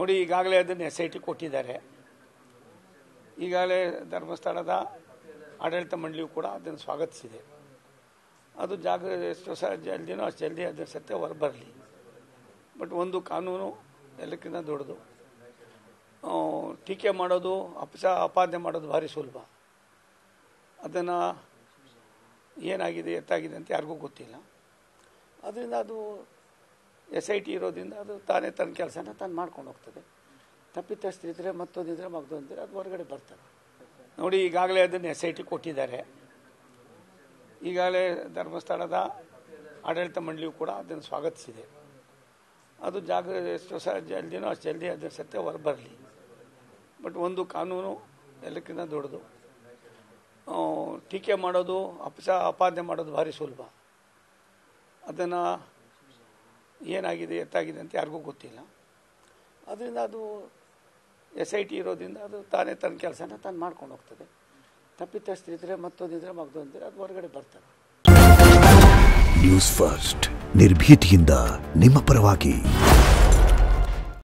ನೋಡಿ, ಈಗಾಗಲೇ ಅದನ್ನು SIT ಕೊಟ್ಟಿದ್ದಾರೆ. ಈಗಾಗಲೇ ಧರ್ಮಸ್ಥಳದ ಆಡಳಿತ ಮಂಡಳಿಯು ಕೂಡ ಅದನ್ನು ಸ್ವಾಗತಿಸಿದೆ. ಅದು ಎಷ್ಟು ಜಲ್ದಿನೋ ಅಷ್ಟು ಜಲ್ದಿ ಅದರ ಸತ್ಯ ಹೊರಬರಲಿ. ಬಟ್ ಒಂದು ಕಾನೂನು ಎಲ್ಲಕ್ಕಿಂತ ದೊಡ್ಡದು. ಟೀಕೆ ಮಾಡೋದು, ಅಪಾದನೆ ಮಾಡೋದು ಭಾರಿ ಸುಲಭ. ಅದನ್ನು ಏನಾಗಿದೆ ಎತ್ತಾಗಿದೆ ಅಂತ ಯಾರಿಗೂ ಗೊತ್ತಿಲ್ಲ. ಅದರಿಂದ ಅದು SIT ಇರೋದ್ರಿಂದ ಅದು ತಾನೇ ತನ್ನ ಕೆಲಸನ ತಾನು ಮಾಡ್ಕೊಂಡು ಹೋಗ್ತದೆ. ತಪ್ಪಿತಸ್ಥರಿದ್ದರೆ ಮತ್ತೊಂದಿದ್ರೆ ಮಗದೊಂದಿದ್ರೆ ಅದು ಹೊರಗಡೆ ಬರ್ತಾರೆ. ನೋಡಿ, ಈಗಾಗಲೇ ಅದನ್ನು SIT ಕೊಟ್ಟಿದ್ದಾರೆ. ಈಗಾಗಲೇ ಧರ್ಮಸ್ಥಳದ ಆಡಳಿತ ಮಂಡಳಿಯು ಕೂಡ ಅದನ್ನು ಸ್ವಾಗತಿಸಿದೆ. ಅದು ಎಷ್ಟು ಜಲ್ದಿನೋ ಅಷ್ಟು ಜಲ್ದಿ ಅದರ ಸತ್ಯ ಹೊರಬರಲಿ. ಬಟ್ ಒಂದು ಕಾನೂನು ಎಲ್ಲಕ್ಕಿಂತ ದೊಡ್ಡದು. ಟೀಕೆ ಮಾಡೋದು, ಅಪಾದನೆ ಮಾಡೋದು ಭಾರಿ ಸುಲಭ. ಅದನ್ನು ಏನಾಗಿದೆ ಎತ್ತಾಗಿದೆ ಅಂತ ಯಾರಿಗೂ ಗೊತ್ತಿಲ್ಲ. ಅದರಿಂದ ಅದು SIT ಇರೋದ್ರಿಂದ ಅದು ತಾನೇ ತನ್ನ ಕೆಲಸನ ತಾನು ಮಾಡ್ಕೊಂಡು ಹೋಗ್ತದೆ. ತಪ್ಪಿತಸ್ಥರಿದ್ದರೆ ಮತ್ತೊಂದಿದ್ರೆ ಮಗದೊಂದಿದ್ರೆ ಅದು ಹೊರಗಡೆ ಬರ್ತಾರೆ. ನ್ಯೂಸ್ ಫಸ್ಟ್ ನಿರ್ಭೀತಿಯಿಂದ ನಿಮ್ಮ ಪರವಾಗಿ.